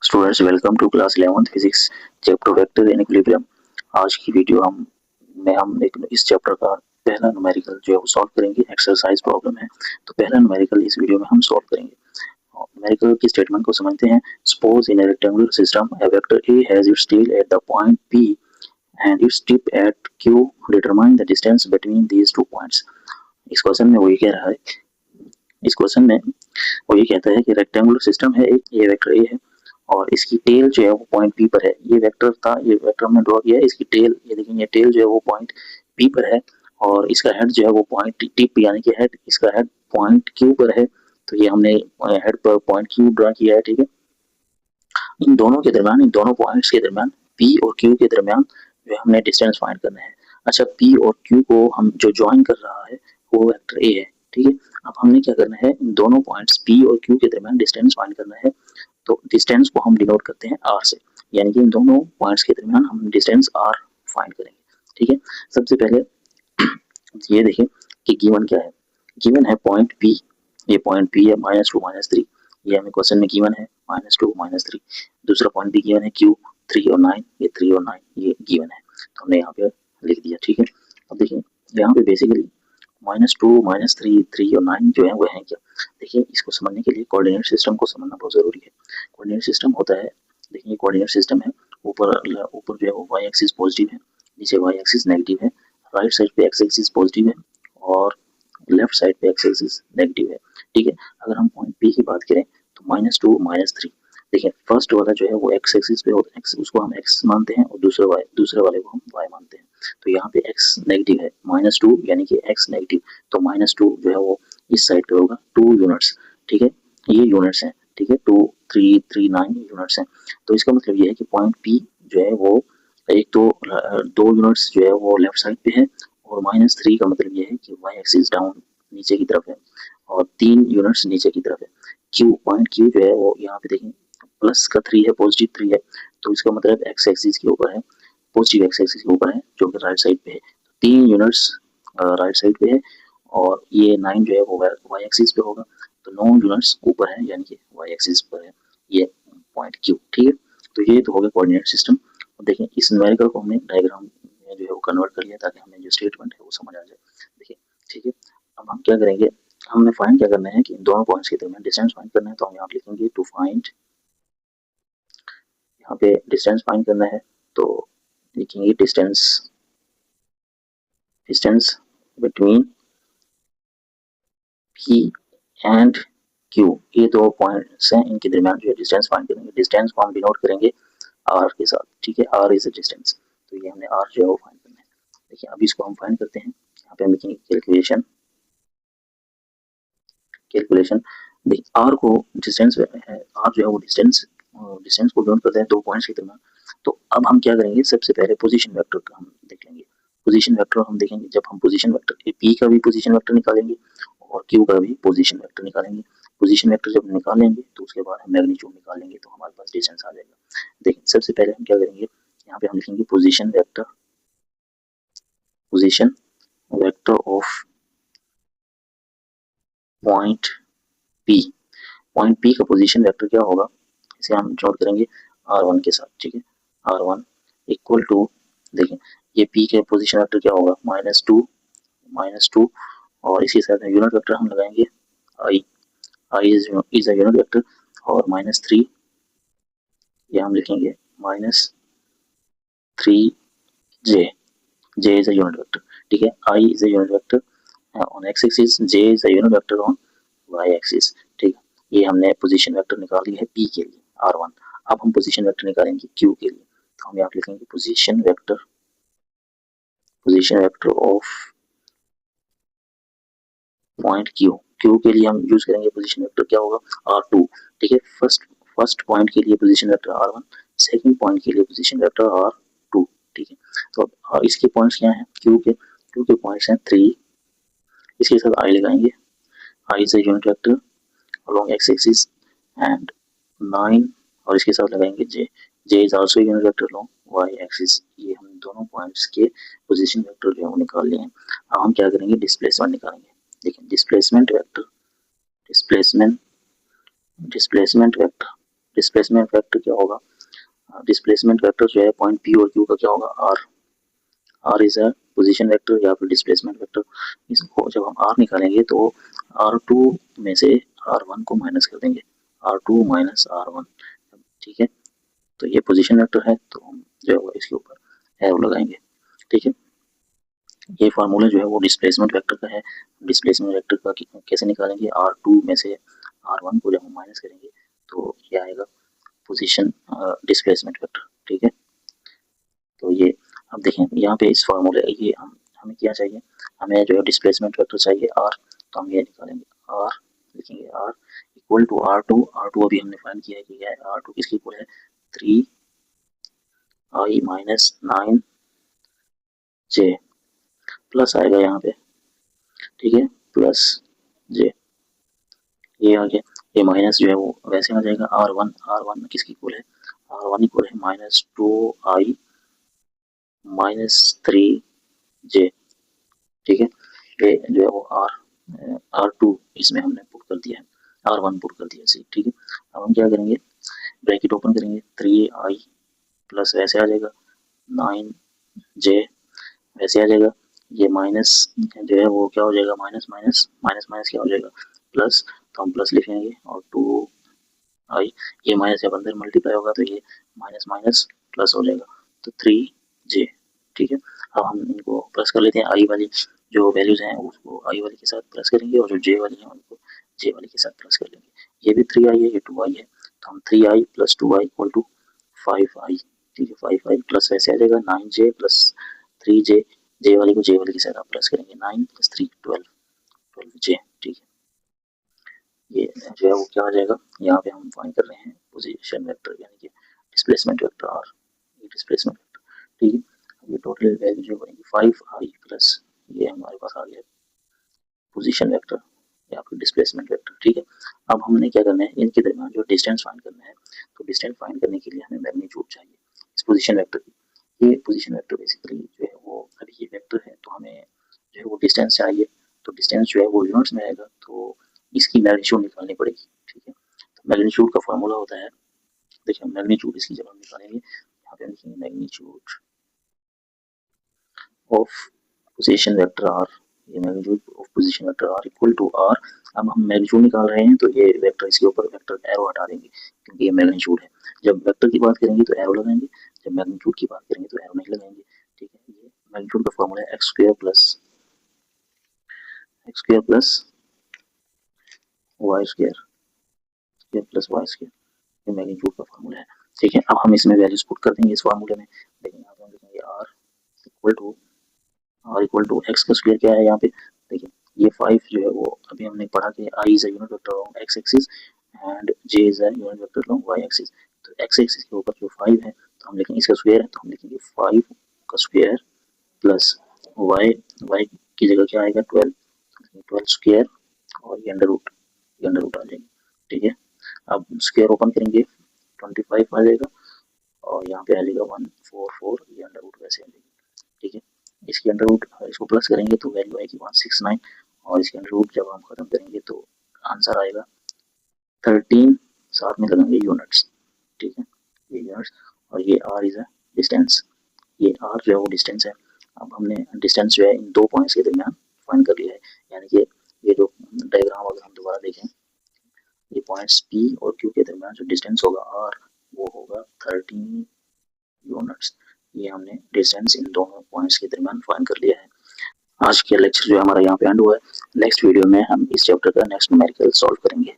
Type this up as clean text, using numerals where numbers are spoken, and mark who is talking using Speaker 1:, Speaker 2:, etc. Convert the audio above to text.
Speaker 1: Students welcome to class 11th physics chapter vector in equilibrium. आज की video हम एक इस चैप्टर का पहला न्यूमेरिकल जो है वो सॉल्व करेंगे। एक्सरसाइज प्रॉब्लम है तो पहला न्यूमेरिकल इस वीडियो में हम सॉल्व करेंगे। न्यूमेरिकल की स्टेटमेंट को समझते हैं। Suppose in a rectangular system a vector A has its tail at the point P and its tip at Q, determine the distance between these two points. इस question में वो ये कह रहा है, इस क्वेश्चन में वो ये कहता है कि रेक्टेंगुलर सिस्टम है, एक ये वेक्टर ए है और इसकी टेल जो है वो पॉइंट पी पर है। ये वेक्टर था, ये वेक्टर हमने ड्रॉ किया है। इसकी टेल ये देखिए, ये टेल जो है वो पॉइंट पी पर है और इसका हेड जो है वो पॉइंट टिप यानी कि हेड, इसका हेड पॉइंट क्यू पर है। तो ये हमने हेड पर पॉइंट क्यू ड्रॉ किया है, ठीक है। इन दोनों के दरमियान, इन दोनों पॉइंट्स के दरमियान पी और क्यू के दरमियान जो हमने डिस्टेंस फाइंड करना है। अच्छा, पी और क्यू को हम जो ज्वाइन कर रहा है वो वेक्टर ए है, ठीक है। अब हमने क्या करना है, इन दोनों पॉइंट्स पी और क्यू के दरमियान डिस्टेंस फाइंड करना है। तो डिस्टेंस को हम डिनोट करते हैं आर से, यानी कि इन दोनों पॉइंट्स के दरमियान हम डिस्टेंस आर फाइंड करेंगे, ठीक है। सबसे पहले ये देखिए कि गिवन क्या है। गिवन है पॉइंट पी, ये पॉइंट पी है -2 -3, ये हमें क्वेश्चन में गिवन है -2 -3। दूसरा पॉइंट भी गिवन है क्यू 3 और 9, ये 3 और 9 ये गिवन है, तो हमने यहाँ पे लिख दिया, ठीक है। अब देखिए यहाँ पे बेसिकली -2 -3 3 और 9 जो है वो है क्या। देखिए इसको समझने के लिए कोऑर्डिनेट सिस्टम को समझना बहुत जरूरी है। कोऑर्डिनेट सिस्टम होता है, देखिए कोऑर्डिनेट सिस्टम है, ऊपर ऊपर जो है वो वाई एक्सिस पॉजिटिव है, नीचे वाई एक्सिस नेगेटिव है, राइट साइड पे एक्स एक्सिस पॉजिटिव है और लेफ्ट साइड पे एक्स एक्सिस नेगेटिव है, ठीक है। अगर हम पॉइंट पी की बात करें तो -2 -3, देखिए फर्स्ट वाला जो है वो एक्स एक्सिस पे होता है, उसको हम एक्स मानते हैं और दूसरे वाले को हम वाई मानते हैं। तो यहाँ पे एक्स नेगेटिव है, -2 यानी कि एक्स नेगेटिव, तो -2 जो है वो इस साइड पे होगा 2 यूनिट्स, ठीक है। ये यूनिट्स हैं, ठीक है, 2 3 3 9 यूनिट्स हैं। तो इसका मतलब ये है कि पॉइंट पी जो है वो एक तो 2 यूनिट्स जो है वो लेफ्ट साइड पे है और -3 का मतलब ये है कि वाई एक्सिस डाउन नीचे की तरफ है और 3 यूनिट्स नीचे की तरफ है। क्यू, पॉइंट क्यू जो है वो यहाँ पे देखें प्लस का 3 है, पॉजिटिव 3 है, तो इसका मतलब एक्स एक्सिस के ऊपर है, पॉजिटिव एक्स एक्सिस के ऊपर है जो कि राइट साइड पे है। 3 यूनिट्स राइट साइड पे है और ये 9 जो है वो वाई एक्सिस पे होगा, तो 9 यूनिट्स ऊपर है यानी कि वाई एक्सिस पर है ये पॉइंट क्यू, ठीक है। तो ये तो हो गया कोऑर्डिनेट सिस्टम। अब देखें इस न्यूमेरिकल को हमने डायग्राम में जो है वो कन्वर्ट कर लिया ताकि हमें जो स्टेटमेंट है वो समझ आ जाए, देखिए, ठीक है। अब हम क्या करेंगे, हमने फाइंड क्या करना है कि दोनों पॉइंट्स के दरमियान डिस्टेंस फाइंड करना है। तो हम यहाँ लिखेंगे टू फाइंड, यहाँ पे डिस्टेंस फाइंड करना है तो लिखेंगे distance, distance between P and Q, ये दो पॉइंट्स हैं, इनके दरमियान जो है डिस्टेंस फाइंड करेंगे। डिस्टेंस को हम डिनोट करेंगे आर के साथ, ठीक है, आर इज अ डिस्टेंस, तो ये हमने आर जो है वो फाइंड करना है। देखिए अब इसको हम फाइंड करते हैं, यहाँ पे हम लिखेंगे कैलकुलेशन, कैलकुलेशन। देखिए आर को डिस्टेंस है, आर जो है वो डिस्टेंस, डिस्टेंस को डिनोट करते हैं दो पॉइंट्स के दरमियान। तो अब हम क्या करेंगे, सबसे पहले पोजीशन वेक्टर का हम देख लेंगे। पोजीशन वेक्टर हम देखेंगे, जब हम पोजीशन वेक्टर पी का भी पोजीशन वेक्टर निकालेंगे और क्यू का भी पोजीशन वेक्टर निकालेंगे। पोजीशन वेक्टर जब निकालेंगे तो उसके बाद हम मैग्नीट्यूड निकालेंगे तो हमारे पास डिस्टेंस आ जाएगा। देखिए सबसे पहले हम क्या करेंगे, यहाँ पे हम लिखेंगे position vector, position vector of point P. Point P का पोजीशन वेक्टर क्या होगा, इसे हम नोट करेंगे r1 के साथ, ठीक है। r1 इक्वल टू, देखिए ये p के पोजीशन वेक्टर क्या होगा, -2 और इसके साथ यूनिट वेक्टर हम लगाएंगे i, i is a unit vector और -3 ये हम लिखेंगे -3j, j is a unit vector, ठीक है। i is a unit vector on x axis, j is a unit vector on y axis, ठीक है। ये हमने पोजीशन वेक्टर निकाल लिया है p के लिए r1। अब हम पोजीशन वेक्टर निकालेंगे q के लिए, तो हम यहाँ लिखेंगे position vector, position vector of point q। q के लिए हम यूज करेंगे पोजीशन वेक्टर क्या होगा, r2, ठीक है। फर्स्ट पॉइंट के लिए position vector r1, second point के लिए पोजीशन वेक्टर r2, ठीक है। तो इसके पॉइंट्स क्या हैं, q के पॉइंट्स हैं 3, इसके साथ i लगाएंगे, i is a unit vector along x axis and 9 और इसके साथ लगाएंगे j, j is also unit vector along y axis। ये हम दोनों पॉइंट्स के पोजीशन वेक्टर जो है वो निकाल लिए हैं। अब हम क्या करेंगे, डिस्प्लेसमेंट निकालेंगे। देखिए displacement vector, displacement vector displacement vector क्या होगा, डिस्प्लेसमेंट वेक्टर जो है पॉइंट पी और क्यू का क्या होगा, R is a position vector या फिर डिस्प्लेसमेंट वेक्टर। इसको जब हम आर निकालेंगे तो R2 में से R1 को माइनस कर देंगे, R2 माइनस R1, ठीक है। तो ये पोजीशन वेक्टर है, तो हम जो है इसके ऊपर एरो लगाएंगे, ठीक है। ये फार्मूला जो है वो डिस्प्लेसमेंट वेक्टर का है। डिस्प्लेसमेंट वेक्टर का कैसे निकालेंगे, R2 में से R1 को जब हम माइनस करेंगे तो ये आएगा पोजीशन डिस्प्लेसमेंट वेक्टर, ठीक है। तो ये अब देखें यहाँ पे इस फार्मूले ये हमें क्या चाहिए, हमें जो है डिस्प्लेसमेंट वेक्टर चाहिए R, तो हम ये निकालेंगे R, लिखेंगे R इक्वल टू R2 अभी हमने फाइंड किया है कि है R2 किसकी इक्वल है 3i माइनस 9j प्लस आएगा यहाँ पे, ठीक है, प्लस j, ये आ गया, ये माइनस जो है वो वैसे आ जाएगा R1 किसकी इक्वल है, R1 इक्वल है माइनस 2i माइनस 3j, ठीक है। ये जो है वो R2 इसमें हमने पुट कर दिया है, R1 पुट कर दिया सी, ठीक है। अब हम क्या करेंगे, ब्रैकेट ओपन करेंगे, 3i प्लस वैसे आ जाएगा 9j वैसे आ जाएगा, ये माइनस जो है वो क्या हो जाएगा, माइनस माइनस माइनस माइनस क्या हो जाएगा प्लस, तो हम प्लस लिखेंगे और 2i, ये माइनस जब अंदर मल्टीप्लाई होगा तो ये माइनस माइनस प्लस हो जाएगा, तो 3j, ठीक है। अब हम इनको प्लस कर लेते हैं, आई वाली जो वैल्यूज हैं उसको आई वाली के साथ प्लस करेंगे और जो जे वाली है उनको जे वाली के साथ प्लस कर लेंगे। ये भी 3i है, ये 2i है, तो हम 3i plus 2i equal to 5i, ठीक है। 5i प्लस वैसे आ जाएगा 9j प्लस 3j, जे वाली को जे वाली के साथ आप प्लस करेंगे, 9 प्लस 3 12j, ठीक है। ये जो है वो क्या आ जाएगा, यहाँ पे हम फाइंड कर रहे हैं पोजीशन वेक्टर यानी कि डिस्प्लेसमेंट वेक्टर और डिस्प्लेसमेंट वेक्टर, ठीक है। ये टोटल वैल्यू जो बनेगी 5i प्लस ये हमारे पास आ गया पोजीशन वेक्टर या फिर डिस्प्लेसमेंट वेक्टर, ठीक है। अब हमने क्या करना है, इनके दरमियान जो डिस्टेंस फाइंड करना है, तो डिस्टेंस फाइंड करने के लिए हमें मैग्नीट्यूड चाहिए इस पोजीशन वेक्टर की। ये पोजीशन वेक्टर बेसिकली जो है वो अभी ये वेक्टर है, तो हमें जो है वो डिस्टेंस चाहिए, तो डिस्टेंस जो है वो यूनिट्स में आएगा, तो इसकी मैग्नीट्यूड निकालनी पड़ेगी, ठीक है। तो मैग्नीट्यूड का फॉर्मूला होता है, देखिए मैग्नीट्यूड इसकी जब हम निकालेंगे, यहाँ पे हम लिखेंगे magnitude of position vector R, ये magnitude of position vector R equal to R। अब हम मैग्नीट्यूड निकाल रहे हैं तो ये वेक्टर इसके ऊपर वेक्टर एरो हटा देंगे क्योंकि ये मैग्नीट्यूड है। जब वेक्टर की बात करेंगे तो एरो लगाएंगे, जब मैग्नीट्यूड की बात करेंगे तो एरो नहीं लगाएंगे, ठीक है। ये मैग्नीट्यूड का फॉर्मूला है x square plus y square plus y square, ये मैग्नीट्यूड का फॉर्मूला है, ठीक है। अब हम इसमें वैल्यूज पुट कर देंगे इस फार्मूले में, देखिए यहाँ पे हम लिखेंगे R इक्वल टू एक्स का स्क्वायर क्या है यहाँ पे, देखिए ये 5 जो है वो अभी हमने पढ़ा कि I is a unit vector on x axis and J is a unit vector on y axis. तो एक्स एक्सिस के ऊपर जो 5 है तो हम लिखेंगे इसका स्क्वायर है, तो हम लिखेंगे 5 का स्क्वायर प्लस वाई की जगह क्या आएगा 12 स्क्वायर और ये अंडर रूट आ जाएगी, ठीक है। अब स्क्वायर ओपन करेंगे 25 आ जाएगा और यहाँ पे आ जाएगा 144, ये अंडर रूट वैसे आ जाएगी, ठीक है। इसके अंडर रूट इसको प्लस करेंगे तो वैल्यू आएगी 169 और इसके अंडर रूट जब हम खत्म करेंगे तो आंसर आएगा 13, साथ में लगाएंगे यूनिट्स, ठीक है, ये यूनिट्स, और ये R इज अ डिस्टेंस, ये R जो है वो डिस्टेंस है। अब हमने डिस्टेंस जो है इन दो पॉइंट्स के दरमियान फाइंड कर लिया है, यानी कि ये जो डायग्राम अगर हम दोबारा देखें, ये पॉइंट्स P और Q के दरमियान जो डिस्टेंस होगा R वो होगा 13 यूनिट्स। ये हमने डिस्टेंस इन दोनों पॉइंट्स के दरमियान फाइंड कर लिया है। आज का लेक्चर जो हमारा यहाँ पे एंड हुआ है। नेक्स्ट वीडियो में हम इस चैप्टर का नेक्स्ट न्यूमेरिकल सॉल्व करेंगे।